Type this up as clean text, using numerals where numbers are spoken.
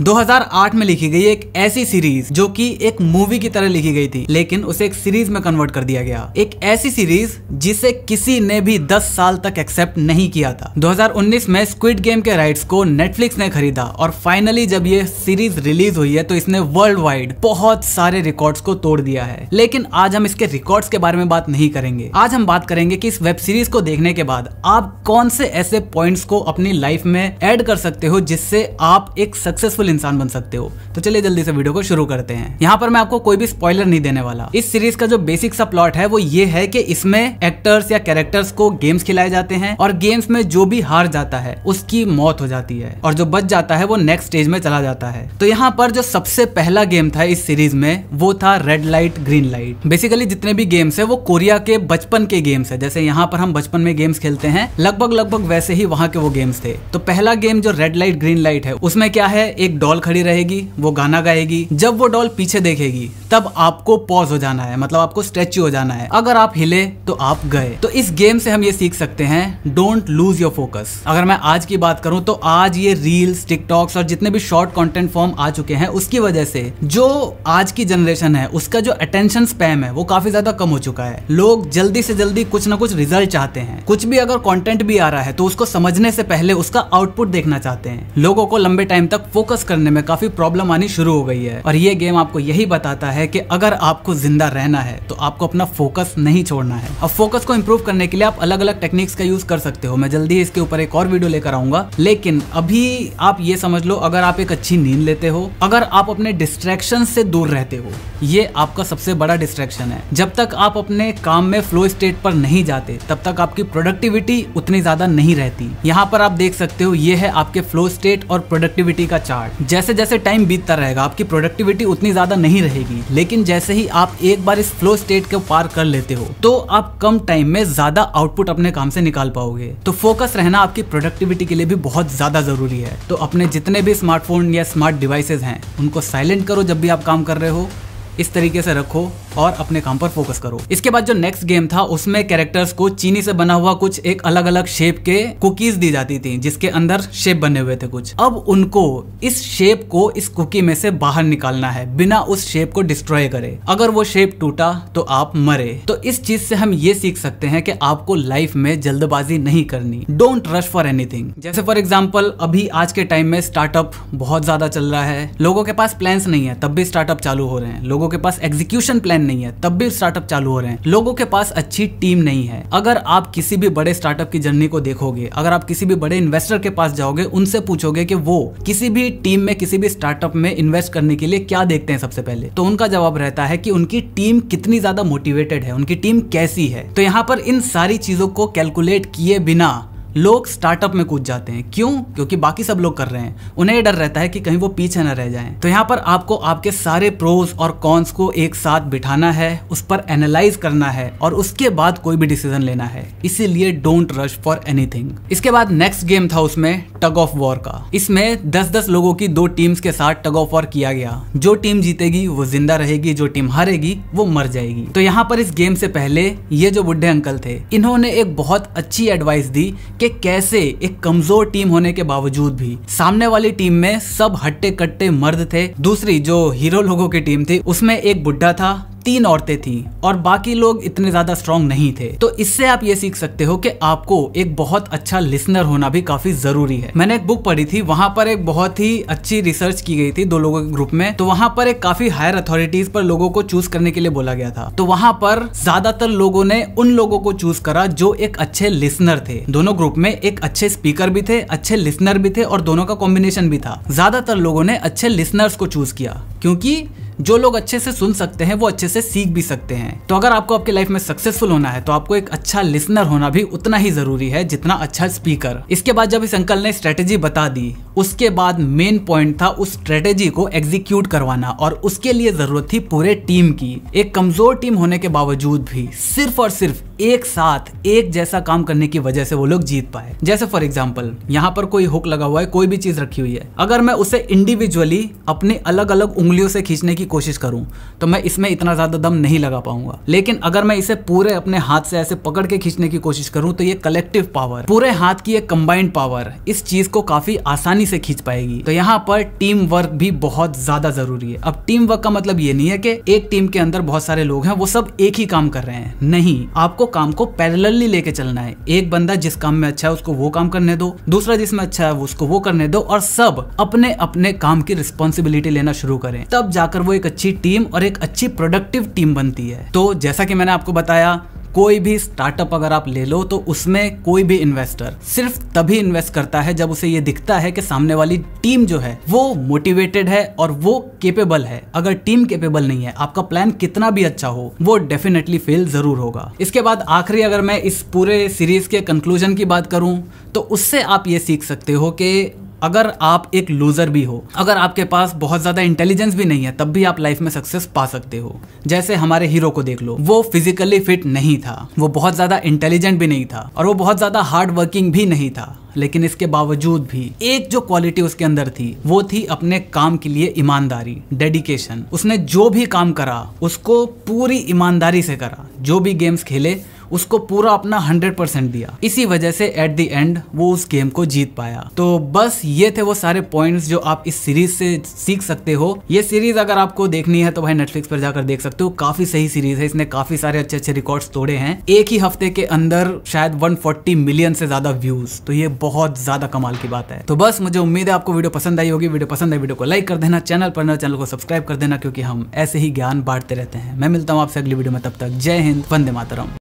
2008 में लिखी गई एक ऐसी सीरीज जो कि एक मूवी की तरह लिखी गई थी, लेकिन उसे एक सीरीज में कन्वर्ट कर दिया गया। एक ऐसी सीरीज जिसे किसी ने भी 10 साल तक एक्सेप्ट नहीं किया था। 2019 में स्क्विड गेम के राइट्स को नेटफ्लिक्स ने खरीदा और फाइनली जब ये सीरीज रिलीज हुई है तो इसने वर्ल्ड वाइड बहुत सारे रिकॉर्ड्स को तोड़ दिया है। लेकिन आज हम इसके रिकॉर्ड्स के बारे में बात नहीं करेंगे। आज हम बात करेंगे कि इस वेब सीरीज को देखने के बाद आप कौन से ऐसे पॉइंट्स को अपनी लाइफ में ऐड कर सकते हो जिससे आप एक सक्सेसफुल इंसान बन सकते हो। तो चलिए जल्दी से वीडियो को शुरू करते हैं। यहाँ पर मैं आपको कोई भी स्पॉइलर नहीं देने वाला। इस सीरीज का जो बेसिक सा प्लॉट है वो ये है कि इसमें एक्टर्स या कैरेक्टर्स को गेम्स खिलाए जाते हैं और गेम्स में जो भी हार जाता है उसकी मौत हो जाती है और जो बच जाता है वो नेक्स्ट स्टेज में चला जाता है। तो यहाँ पर जो सबसे पहला गेम था इस सीरीज में वो था red light green light. Basically जितने भी गेम्स है वो कोरिया के बचपन के गेम्स है। जैसे यहाँ पर हम बचपन में गेम्स खेलते हैं, लगभग वैसे ही वहाँ के वो गेम्स थे। तो पहला गेम जो रेड लाइट ग्रीन लाइट है उसमें क्या है, एक डॉल खड़ी रहेगी, वो गाना गाएगी। जब वो डॉल पीछे देखेगी तब आपको पॉज हो जाना है, मतलब आपको स्टैच्यू हो जाना है। अगर आप हिले तो आप गए। तो इस गेम से हम ये सीख सकते हैं, डोंट लूज योर फोकस। अगर मैं आज की बात करूं तो आज ये रील्स, टिकटॉक्स और जितने भी शॉर्ट कंटेंट फॉर्म आ चुके हैं उसकी वजह से जो आज की जनरेशन है उसका जो अटेंशन स्पैम है वो काफी ज्यादा कम हो चुका है। लोग जल्दी से जल्दी कुछ ना कुछ रिजल्ट चाहते हैं। कुछ भी अगर कंटेंट भी आ रहा है तो उसको समझने से पहले उसका आउटपुट देखना चाहते हैं। लोगों को लंबे टाइम तक फोकस करने में काफी प्रॉब्लम आनी शुरू हो गई है और ये गेम आपको यही बताता है कि अगर आपको जिंदा रहना है तो आपको अपना फोकस नहीं छोड़ना है। अब फोकस को इंप्रूव करने के लिए आप अलग अलग टेक्निक्स का यूज कर सकते हो। मैं जल्दी इसके ऊपर एक और वीडियो लेकर आऊंगा, लेकिन अभी आप ये समझ लो, अगर आप एक अच्छी नींद लेते हो, अगर आप अपने डिस्ट्रैक्शन से दूर रहते हो, ये आपका सबसे बड़ा डिस्ट्रैक्शन है। जब तक आप अपने काम में फ्लो स्टेट पर नहीं जाते तब तक आपकी प्रोडक्टिविटी उतनी ज्यादा नहीं रहती। यहाँ पर आप देख सकते हो, ये है आपके फ्लो स्टेट और प्रोडक्टिविटी का चार्ट। जैसे जैसे टाइम बीतता रहेगा आपकी प्रोडक्टिविटी उतनी ज्यादा नहीं रहेगी, लेकिन जैसे ही आप एक बार इस फ्लो स्टेट को पार कर लेते हो तो आप कम टाइम में ज्यादा आउटपुट अपने काम से निकाल पाओगे। तो फोकस रहना आपकी प्रोडक्टिविटी के लिए भी बहुत ज्यादा जरूरी है। तो अपने जितने भी स्मार्टफोन या स्मार्ट डिवाइसेस हैं उनको साइलेंट करो जब भी आप काम कर रहे हो, इस तरीके से रखो और अपने काम पर फोकस करो। इसके बाद जो नेक्स्ट गेम था उसमें कैरेक्टर्स को चीनी से बना हुआ कुछ एक अलग अलग शेप के कुकीज दी जाती थी जिसके अंदर शेप बने हुए थे कुछ। अब उनको इस शेप को इस कुकी में से बाहर निकालना है बिना उस शेप को डिस्ट्रॉय करे। अगर वो शेप टूटा तो आप मरे। तो इस चीज से हम ये सीख सकते हैं कि आपको लाइफ में जल्दबाजी नहीं करनी। Don't rush for anything. जैसे फॉर एग्जाम्पल अभी आज के टाइम में स्टार्टअप बहुत ज्यादा चल रहा है। लोगों के पास प्लान्स नहीं है तब भी स्टार्टअप चालू हो रहे हैं। लोगों के पास एग्जीक्यूशन प्लान नहीं है तब भी स्टार्टअप चालू हो रहे हैं। लोगों के पास अच्छी टीम नहीं है। अगर आप किसी भी बड़े स्टार्टअप की जर्नी को देखोगे, अगर आप किसी भी बड़े इन्वेस्टर के पास जाओगे, उनसे पूछोगे कि वो किसी भी टीम में किसी भी स्टार्टअप में इन्वेस्ट करने के लिए क्या देखते हैं सबसे पहले, तो उनका जवाब रहता है कि उनकी टीम कितनी ज्यादा मोटिवेटेड है, उनकी टीम कैसी है। तो यहाँ पर इन सारी चीजों को कैलकुलेट किए बिना लोग स्टार्टअप में कूद जाते हैं। क्यों? क्योंकि बाकी सब लोग कर रहे हैं। उन्हें ये डर रहता है कि कहीं वो पीछे न रह जाएं। तो यहाँ पर आपको आपके सारे प्रोज और कॉन्स को एक साथ बिठाना है, उस पर एनालाइज करना है और उसके बाद कोई भी डिसीजन लेना है। इसीलिए डोंट रश फॉर एनीथिंग। इसके बाद नेक्स्ट गेम था उसमें टग ऑफ वॉर का। इसमें 10-10 लोगों की 2 टीम्स के साथ टग ऑफ वॉर किया गया। जो टीम जीतेगी वो जिंदा रहेगी, जो टीम हारेगी वो मर जाएगी। तो यहाँ पर इस गेम से पहले ये जो बुढ़े अंकल थे इन्होंने एक बहुत अच्छी एडवाइस दी कि कैसे एक कमजोर टीम होने के बावजूद भी सामने वाली टीम में सब हट्टे कट्टे मर्द थे। दूसरी जो हीरो लोगों की टीम थी उसमें एक बुढ़ा था, 3 औरतें थी और बाकी लोग इतने ज्यादा स्ट्रॉन्ग नहीं थे। तो इससे आप ये सीख सकते हो कि आपको एक बहुत अच्छा लिसनर होना भी काफी जरूरी है। मैंने एक बुक पढ़ी थी, वहां पर एक बहुत ही अच्छी रिसर्च की गई थी 2 लोगों के ग्रुप में। तो वहां पर एक काफी हायर अथॉरिटीज पर लोगों को चूज करने के लिए बोला गया था। तो वहां पर ज्यादातर लोगों ने उन लोगों को चूज करा जो एक अच्छे लिसनर थे। दोनों ग्रुप में एक अच्छे स्पीकर भी थे, अच्छे लिसनर भी थे और दोनों का कॉम्बिनेशन भी था। ज्यादातर लोगों ने अच्छे लिसनर्स को चूज किया क्योंकि जो लोग अच्छे से सुन सकते हैं वो अच्छे से सीख भी सकते हैं। तो अगर आपको आपकी लाइफ में सक्सेसफुल होना है तो आपको एक अच्छा लिसनर होना भी उतना ही जरूरी है जितना अच्छा स्पीकर। इसके बाद जब इस अंकल ने स्ट्रेटेजी बता दी, उसके बाद मेन पॉइंट था उस स्ट्रेटेजी को एग्जीक्यूट करवाना और उसके लिए जरूरत थी पूरे टीम की। एक कमजोर टीम होने के बावजूद भी सिर्फ और सिर्फ एक साथ एक जैसा काम करने की वजह से वो लोग जीत पाए। जैसे फॉर एग्जाम्पल यहाँ पर कोई हुक लगा हुआ है, कोई भी चीज रखी हुई है, अगर मैं उसे इंडिविजुअली अपनी अलग अलग उंगलियों से खींचने की कोशिश करूं तो मैं इसमें इतना ज्यादा दम नहीं लगा पाऊंगा, लेकिन अगर मैं इसे पूरे अपने हाथ से ऐसे पकड़ के खींचने की कोशिश करूं तो ये कलेक्टिव पावर, पूरे हाथ की एक कंबाइंड पावर इस चीज को काफी आसानी से खींच पाएगी। तो यहाँ पर टीम वर्क भी बहुत ज्यादा जरूरी है। अब टीम वर्क का मतलब ये नहीं है कि एक टीम के अंदर बहुत सारे लोग हैं वो सब एक ही काम कर रहे हैं, नहीं, आपको काम को पैरेलली लेके चलना है। एक बंदा जिस काम में अच्छा है उसको वो काम करने दो, दूसरा जिसमें अच्छा है उसको वो करने दो, और सब अपने अपने काम की रिस्पॉन्सिबिलिटी लेना शुरू करें, तब जाकर वो एक अच्छी टीम और एक अच्छी प्रोडक्टिव टीम बनती है। तो जैसा कि मैंने आपको बताया, कोई भी स्टार्टअप अगर आप ले लो तो उसमें कोई भी इन्वेस्टर सिर्फ तभी इन्वेस्ट करता है जब उसे ये दिखता है कि सामने वाली टीम जो है वो मोटिवेटेड है और वो केपेबल है। अगर टीम केपेबल नहीं है, आपका प्लान कितना भी अच्छा हो, वो डेफिनेटली फेल जरूर होगा। इसके बाद आखिरी अगर मैं इस पूरे सीरीज के कंक्लूजन की बात करूं तो उससे आप ये सीख सकते हो कि अगर आप एक लूजर भी हो, अगर आपके पास बहुत ज्यादा इंटेलिजेंस भी नहीं है, तब भी आप लाइफ में सक्सेस पा सकते हो। जैसे हमारे हीरो को देख लो, वो फिजिकली फिट नहीं था, वो बहुत ज्यादा इंटेलिजेंट भी नहीं था और वो बहुत ज्यादा हार्ड वर्किंग भी नहीं था, लेकिन इसके बावजूद भी एक जो क्वालिटी उसके अंदर थी वो थी अपने काम के लिए ईमानदारी, डेडिकेशन। उसने जो भी काम करा उसको पूरी ईमानदारी से करा, जो भी गेम्स खेले उसको पूरा अपना 100% दिया। इसी वजह से एट द एंड वो उस गेम को जीत पाया। तो बस ये थे वो सारे पॉइंट्स जो आप इस सीरीज से सीख सकते हो। ये सीरीज अगर आपको देखनी है तो भाई नेटफ्लिक्स पर जाकर देख सकते हो, काफी सही सीरीज है, इसने काफी सारे अच्छे अच्छे रिकॉर्ड्स तोड़े हैं। एक ही हफ्ते के अंदर शायद 140 मिलियन से ज्यादा व्यूज, तो ये बहुत ज्यादा कमाल की बात है। तो बस मुझे उम्मीद है आपको वीडियो पसंद आई होगी। वीडियो पसंद आई वीडियो को लाइक कर देना, चैनल पर चैनल को सब्सक्राइब कर देना, क्योंकि हम ऐसे ही ज्ञान बांटते रहते हैं। मैं मिलता हूँ आपसे अगली वीडियो में, तब तक जय हिंद, वंदे मातरम।